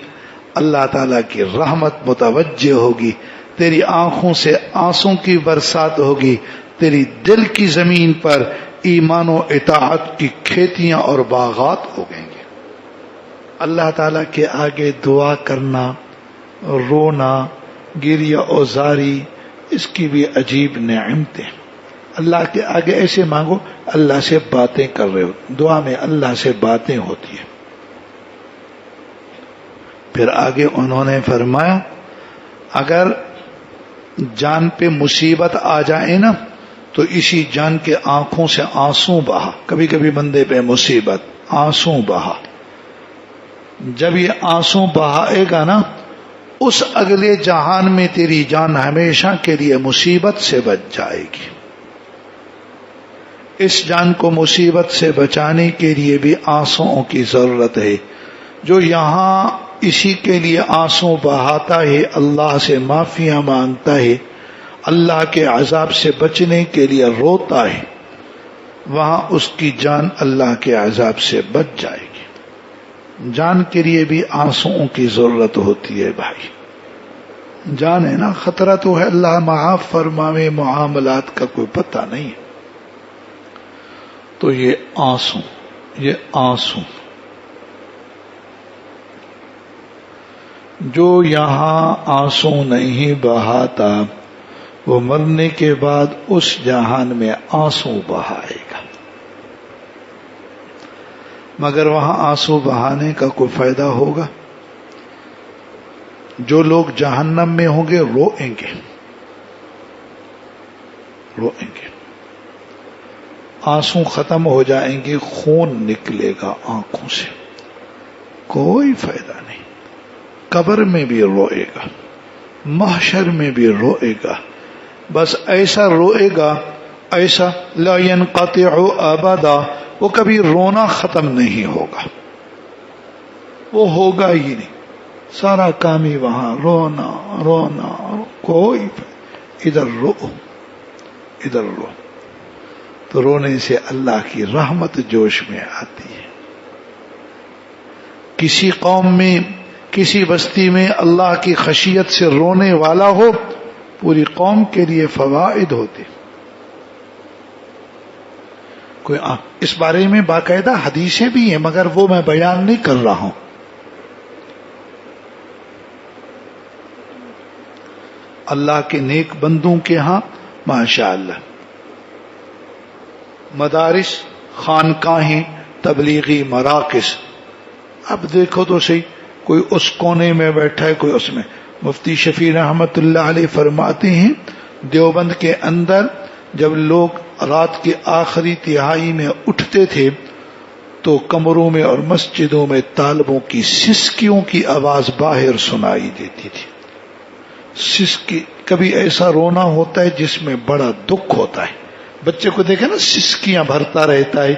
اللہ تعالیٰ کی رحمت متوجہ ہوگی، تیری آنکھوں سے آنسوں کی برسات ہوگی، تیری دل کی زمین پر ایمان و اطاعت کی کھیتیاں اور باغات اگیں گے. اللہ تعالیٰ کے آگے دعا کرنا، رونا، گریہ اوزاری، اس کی بھی عجیب نعمتیں. اللہ کے آگے ایسے مانگو اللہ سے باتیں کر رہے ہو، دعا میں اللہ سے باتیں ہوتی ہیں. پھر آگے انہوں نے فرمایا اگر جان پہ مصیبت آ جائے نا تو اسی جان کے آنکھوں سے آنسو بہا. کبھی کبھی بندے پہ مصیبت، آنسو بہا. جب یہ آنسو بہائے گا نا، اس اگلے جہان میں تیری جان ہمیشہ کے لیے مصیبت سے بچ جائے گی. اس جان کو مصیبت سے بچانے کے لیے بھی آنسوؤں کی ضرورت ہے. جو یہاں اسی کے لیے آنسو بہاتا ہے، اللہ سے معافیاں مانگتا ہے، اللہ کے عذاب سے بچنے کے لیے روتا ہے، وہاں اس کی جان اللہ کے عذاب سے بچ جائے گی. جان کے لیے بھی آنسوؤں کی ضرورت ہوتی ہے بھائی. جان ہے نا، خطرہ تو ہے، اللہ معاف فرماوے، معاملات کا کوئی پتہ نہیں. تو یہ آنسو جو یہاں آنسو نہیں بہاتا وہ مرنے کے بعد اس جہان میں آنسو بہائے گا. مگر وہاں آنسو بہانے کا کوئی فائدہ ہوگا؟ جو لوگ جہنم میں ہوں گے روئیں گے، آنسو ختم ہو جائیں گے، خون نکلے گا آنکھوں سے، کوئی فائدہ نہیں. قبر میں بھی روئے گا، محشر میں بھی روئے گا، بس ایسا روئے گا ایسا لا ينقطع ابدا، وہ کبھی رونا ختم نہیں ہوگا، وہ ہوگا ہی نہیں. سارا کام ہی وہاں رونا رونا، کوئی ادھر رو ادھر رو. تو رونے سے اللہ کی رحمت جوش میں آتی ہے. کسی قوم میں، کسی بستی میں اللہ کی خشیت سے رونے والا ہو، پوری قوم کے لیے فوائد ہوتے. کوئی اس بارے میں باقاعدہ حدیثیں بھی ہیں مگر وہ میں بیان نہیں کر رہا ہوں. اللہ کے نیک بندوں کے ہاں ماشاء اللہ مدارس، خانقاہیں، تبلیغی مراکز. اب دیکھو تو صحیح، کوئی اس کونے میں بیٹھا ہے، کوئی اس میں. مفتی شفیع رحمت اللہ علیہ فرماتے ہیں دیوبند کے اندر جب لوگ رات کی آخری تہائی میں اٹھتے تھے تو کمروں میں اور مسجدوں میں طالبوں کی سسکیوں کی آواز باہر سنائی دیتی تھی. سسکی، کبھی ایسا رونا ہوتا ہے جس میں بڑا دکھ ہوتا ہے. بچے کو دیکھیں نا، سسکیاں بھرتا رہتا ہے،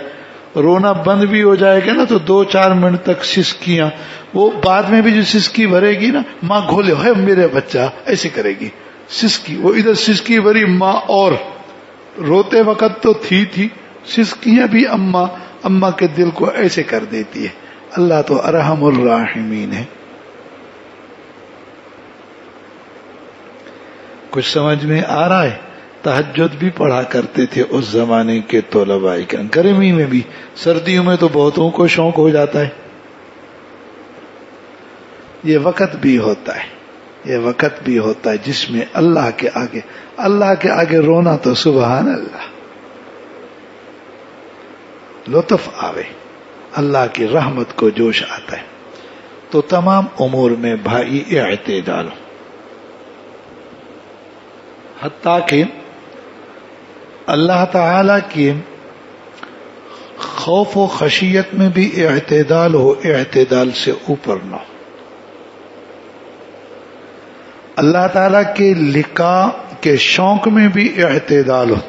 رونا بند بھی ہو جائے گا نا تو 2-4 منٹ تک سسکیاں، وہ بعد میں بھی جو سسکی بھرے گی نا، ماں کھولے ہے میرے بچہ ایسے کرے گی سسکی، وہ ادھر سسکی بھری ماں، اور روتے وقت تو تھی سسکیاں بھی اماں کے دل کو ایسے کر دیتی ہے. اللہ تو ارحم الراحمین ہے. کچھ سمجھ میں آ رہا ہے؟ تہجد بھی پڑھا کرتے تھے اس زمانے کے طلباء کرام، گرمی میں بھی، سردیوں میں تو بہتوں کو شوق ہو جاتا ہے. یہ وقت بھی ہوتا ہے جس میں اللہ کے آگے رونا تو سبحان اللہ، لطف آوے، اللہ کی رحمت کو جوش آتا ہے. تو تمام امور میں بھائی اعتدال، حتیٰ کہ اللہ تعالی کی خوف و خشیت میں بھی اعتدال ہو، اعتدال سے اوپر نہ ہو. اللہ تعالی کے لقاء کے شوق میں بھی اعتدال ہو.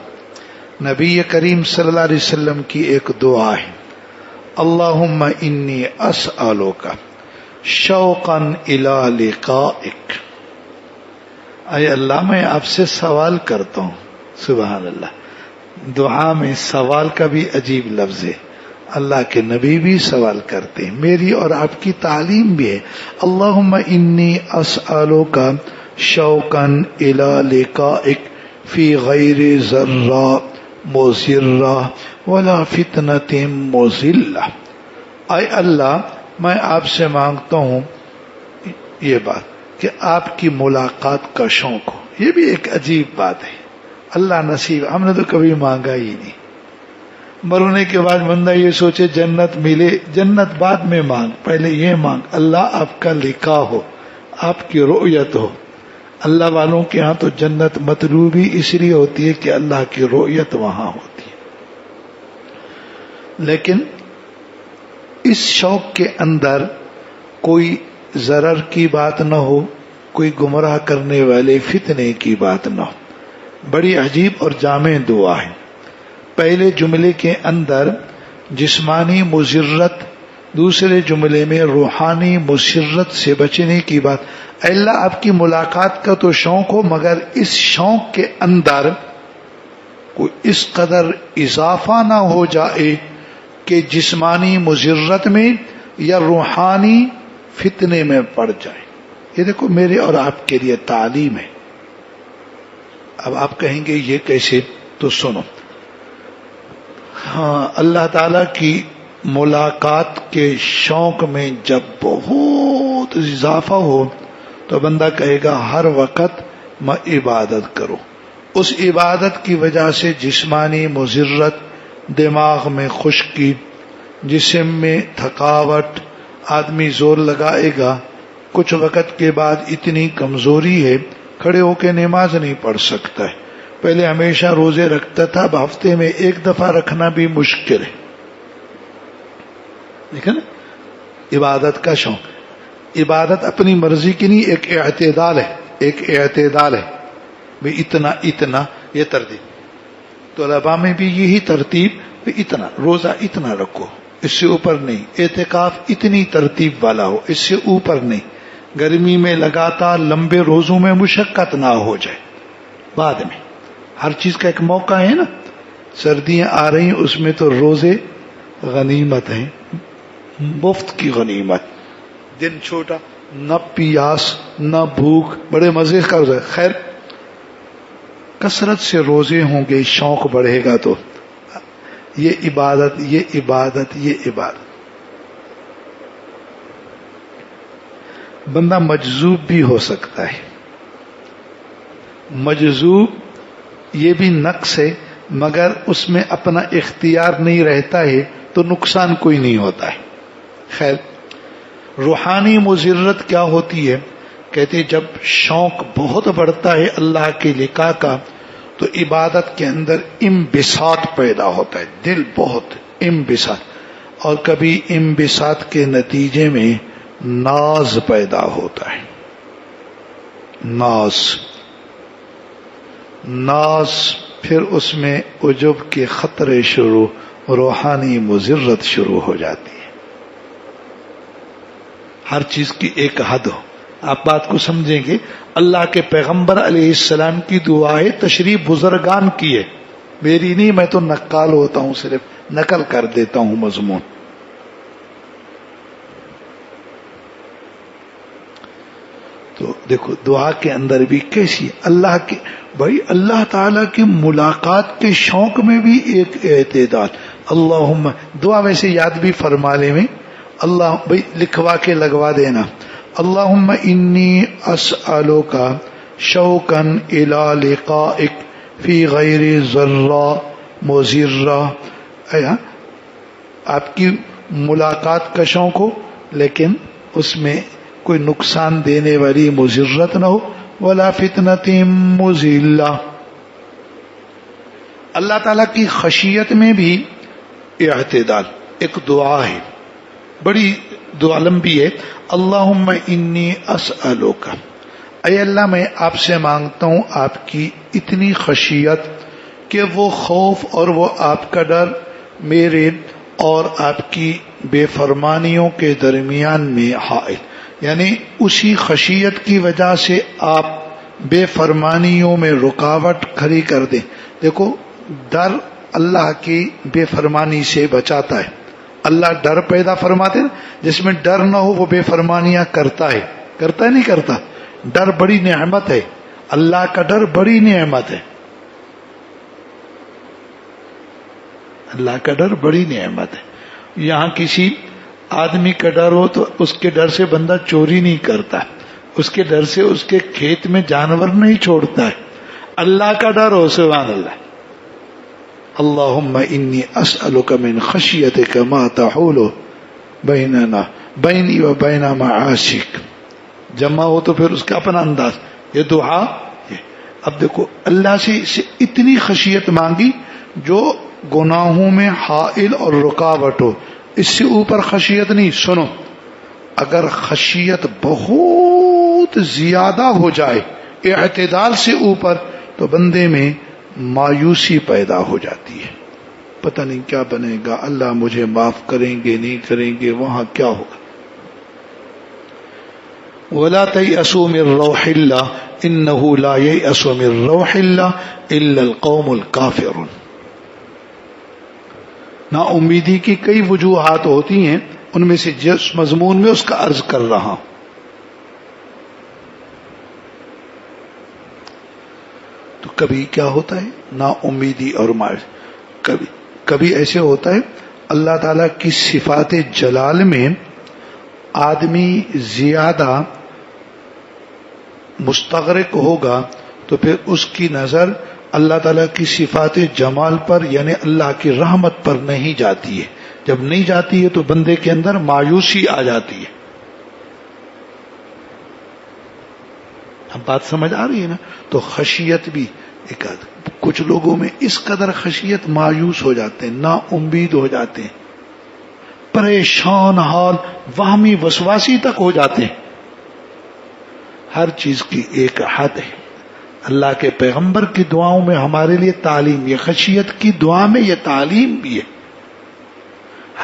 نبی کریم صلی اللہ علیہ وسلم کی ایک دعا ہے، اللہم انی اسألک شوقا الی لقائک. اے اللہ میں آپ سے سوال کرتا ہوں، سبحان اللہ، دعا میں سوال کا بھی عجیب لفظ ہے. اللہ کے نبی بھی سوال کرتے ہیں, میری اور آپ کی تعلیم بھی ہے. اللہم انی اسألک شوقا الی لقائک فی غیر ضرہ مضرہ ولا فتنۃ مضلہ. اے اللہ, میں آپ سے مانگتا ہوں یہ بات کہ آپ کی ملاقات کا شوق ہو. یہ بھی ایک عجیب بات ہے. اللہ نصیب, ہم نے تو کبھی مانگا ہی نہیں. مرنے کے بعد بندہ یہ سوچے جنت ملے, جنت بعد میں مانگ, پہلے یہ مانگ اللہ آپ کا لقاء ہو, آپ کی رؤیت ہو. اللہ والوں کے ہاں تو جنت مطلوبی اس لیے ہوتی ہے کہ اللہ کی رؤیت وہاں ہوتی ہے. لیکن اس شوق کے اندر کوئی ضرر کی بات نہ ہو, کوئی گمراہ کرنے والے فتنے کی بات نہ ہو. بڑی عجیب اور جامع دعا ہے. پہلے جملے کے اندر جسمانی مضرت, دوسرے جملے میں روحانی مسرت سے بچنے کی بات. اے اللہ, آپ کی ملاقات کا تو شوق ہو, مگر اس شوق کے اندر کوئی اس قدر اضافہ نہ ہو جائے کہ جسمانی مضرت میں یا روحانی فتنے میں پڑ جائے. یہ دیکھو میرے اور آپ کے لیے تعلیم ہے. اب آپ کہیں گے یہ کیسے, تو سنو. ہاں, اللہ تعالی کی ملاقات کے شوق میں جب بہت اضافہ ہو تو بندہ کہے گا ہر وقت میں عبادت کرو. اس عبادت کی وجہ سے جسمانی مضرت, دماغ میں خشکی, جسم میں تھکاوٹ, آدمی زور لگائے گا, کچھ وقت کے بعد اتنی کمزوری ہے کھڑے ہو کے نماز نہیں پڑھ سکتا ہے. پہلے ہمیشہ روزے رکھتا تھا, اب ہفتے میں ایک دفعہ رکھنا بھی مشکل ہے. دیکھیں نا, عبادت کا شوق. عبادت اپنی مرضی کی نہیں, ایک اعتدال ہے, ایک اعتدال ہے. بھی اتنا اتنا یہ ترتیب. طلباء میں بھی یہی ترتیب, بھی اتنا روزہ اتنا رکھو, اس سے اوپر نہیں. اعتکاف اتنی ترتیب والا ہو, اس سے اوپر نہیں. گرمی میں لگاتار لمبے روزوں میں مشقت نہ ہو جائے. بعد میں ہر چیز کا ایک موقع ہے نا. سردیاں آ رہی ہیں, اس میں تو روزے غنیمت ہیں, مفت کی غنیمت. دن چھوٹا, نہ پیاس نہ بھوک, بڑے مزے کا روزہ. خیر کثرت سے روزے ہوں گے, شوق بڑھے گا تو یہ عبادت یہ عبادت یہ عبادت. بندہ مجذوب بھی ہو سکتا ہے. مجذوب یہ بھی نقص ہے, مگر اس میں اپنا اختیار نہیں رہتا ہے تو نقصان کوئی نہیں ہوتا ہے. خیر, روحانی مضرت کیا ہوتی ہے؟ کہتے جب شوق بہت بڑھتا ہے اللہ کے لقاء کا تو عبادت کے اندر انبساط پیدا ہوتا ہے. دل بہت انبساط, اور کبھی انبساط کے نتیجے میں ناز پیدا ہوتا ہے. ناز پھر اس میں عجب کے خطرے شروع, روحانی مضرت شروع ہو جاتی ہے. ہر چیز کی ایک حد ہو. آپ بات کو سمجھیں گے. اللہ کے پیغمبر علیہ السلام کی دعائیں تشریح بزرگان کی ہے, میری نہیں. میں تو نقال ہوتا ہوں, صرف نقل کر دیتا ہوں مضمون. تو دیکھو دعا کے اندر بھی کیسی اللہ کے, بھائی اللہ تعالیٰ کی ملاقات کے شوق میں بھی ایک اعتدال. اللہم, دعا ویسے یاد بھی فرما لے میں, اللہ بھائی لکھوا کے لگوا دینا. اللہم انی اسألک شوقا الی لقائک فی غیر ضرہ مضرہ. آپ کی ملاقات کا شوق ہو لیکن اس میں کوئی نقصان دینے والی مضرت نہ ہو. ولا فتنۃ مضلہ. اللہ تعالیٰ کی خشیت میں بھی اعتدال ایک دعا ہے, بڑی دعا لمبی ہے. اللہم انی اسألک, اے اللہ میں آپ سے مانگتا ہوں آپ کی اتنی خشیت کہ وہ خوف اور وہ آپ کا ڈر میرے اور آپ کی بے فرمانیوں کے درمیان میں حائل, یعنی اسی خشیت کی وجہ سے آپ بے فرمانیوں میں رکاوٹ کھڑی کر دیں. دیکھو ڈر اللہ کی بے فرمانی سے بچاتا ہے. اللہ ڈر پیدا فرماتے ہیں، جس میں ڈر نہ ہو وہ بے فرمانیاں کرتا ہے نہیں کرتا. ڈر بڑی نعمت ہے، اللہ کا ڈر بڑی نعمت ہے. اللہ کا ڈر بڑی نعمت ہے. یہاں کسی آدمی کا ڈر ہو تو اس کے ڈر سے بندہ چوری نہیں کرتا، اس کے ڈر سے اس کے کھیت میں جانور نہیں چھوڑتا ہے. اللہ کا ڈر ہو، سبحان اللہ. اللہم انی اسألک من خشیتک ما تحول بینی و بین معاشک. جمع ہو تو پھر اس کا اپنا انداز، یہ دعا. اب دیکھو اللہ سے اتنی خشیت مانگی جو گناہوں میں حائل اور رکاوٹ ہو، اس سے اوپر خشیت نہیں. سنو، اگر خشیت بہت زیادہ ہو جائے اعتدال سے اوپر تو بندے میں مایوسی پیدا ہو جاتی ہے. پتہ نہیں کیا بنے گا، اللہ مجھے معاف کریں گے نہیں کریں گے، وہاں کیا ہوگا. وَلَا تَيْأَسُوا مِن رَّوْحِ اللَّهِ إِنَّهُ لَا يَيْأَسُ مِن رَّوْحِ اللَّهِ إِلَّا الْقَوْمُ الْكَافِرُونَ. نا امیدی کی کئی وجوہات ہوتی ہیں، ان میں سے جس مضمون میں اس کا عرض کر رہا ہوں. تو کبھی کیا ہوتا ہے نا امیدی اور مایوسی، کبھی ایسے ہوتا ہے اللہ تعالیٰ کی صفات جلال میں آدمی زیادہ مستغرق ہوگا تو پھر اس کی نظر اللہ تعالیٰ کی صفات جمال پر یعنی اللہ کی رحمت پر نہیں جاتی ہے. جب نہیں جاتی ہے تو بندے کے اندر مایوسی آ جاتی ہے. اب بات سمجھ آ رہی ہے نا. تو خشیت بھی ایک کچھ لوگوں میں اس قدر خشیت مایوس ہو جاتے ہیں، نا امید ہو جاتے ہیں، پریشان حال، وہمی وسواسی تک ہو جاتے ہیں. ہر چیز کی ایک حد ہے. اللہ کے پیغمبر کی دعاؤں میں ہمارے لیے تعلیم، یہ خشیت کی دعا میں یہ تعلیم بھی ہے.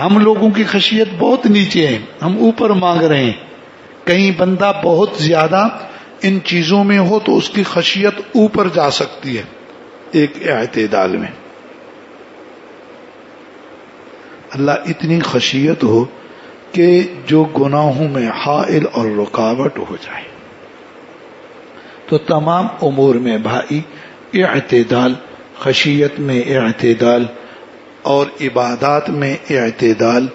ہم لوگوں کی خشیت بہت نیچے ہے، ہم اوپر مانگ رہے ہیں. کہیں بندہ بہت زیادہ ان چیزوں میں ہو تو اس کی خشیت اوپر جا سکتی ہے، ایک اعتدال میں. اللہ اتنی خشیت ہو کہ جو گناہوں میں حائل اور رکاوٹ ہو جائے. تو تمام امور میں بھائی اعتدال، خشیت میں اعتدال اور عبادات میں اعتدال،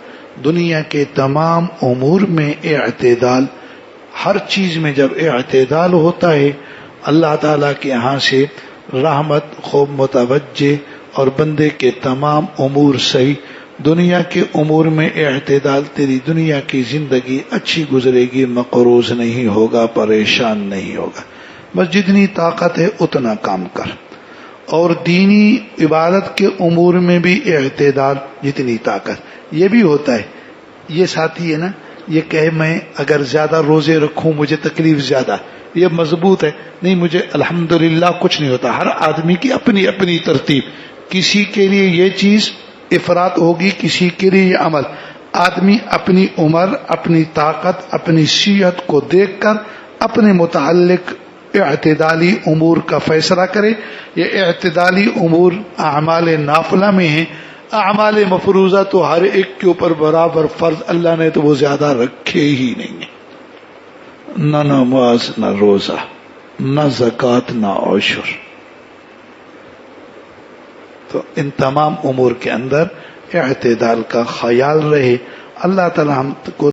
دنیا کے تمام امور میں اعتدال. ہر چیز میں جب اعتدال ہوتا ہے اللہ تعالیٰ کے یہاں سے رحمت خوب متوجہ اور بندے کے تمام امور صحیح. دنیا کے امور میں اعتدال، تیری دنیا کی زندگی اچھی گزرے گی، مقروض نہیں ہوگا، پریشان نہیں ہوگا. بس جتنی طاقت ہے اتنا کام کر. اور دینی عبادت کے امور میں بھی اعتدال، جتنی طاقت. یہ بھی ہوتا ہے، یہ ساتھی ہے نا، یہ کہے میں اگر زیادہ روزے رکھوں مجھے تکلیف زیادہ، یہ مضبوط ہے. نہیں، مجھے الحمدللہ کچھ نہیں ہوتا. ہر آدمی کی اپنی اپنی ترتیب. کسی کے لیے یہ چیز افراط ہوگی، کسی کے لیے یہ عمل. آدمی اپنی عمر، اپنی طاقت، اپنی صحت کو دیکھ کر اپنے متعلق اعتدالی امور کا فیصلہ کرے. یہ اعتدالی امور اعمال نافلہ میں ہیں. اعمال مفروضہ تو ہر ایک کے اوپر برابر فرض اللہ نے تو وہ زیادہ رکھے ہی نہیں ہیں. نہ نماز، نہ روزہ، نہ زکوٰۃ، نہ عشر. تو ان تمام امور کے اندر اعتدال کا خیال رہے. اللہ تعالی ہم کو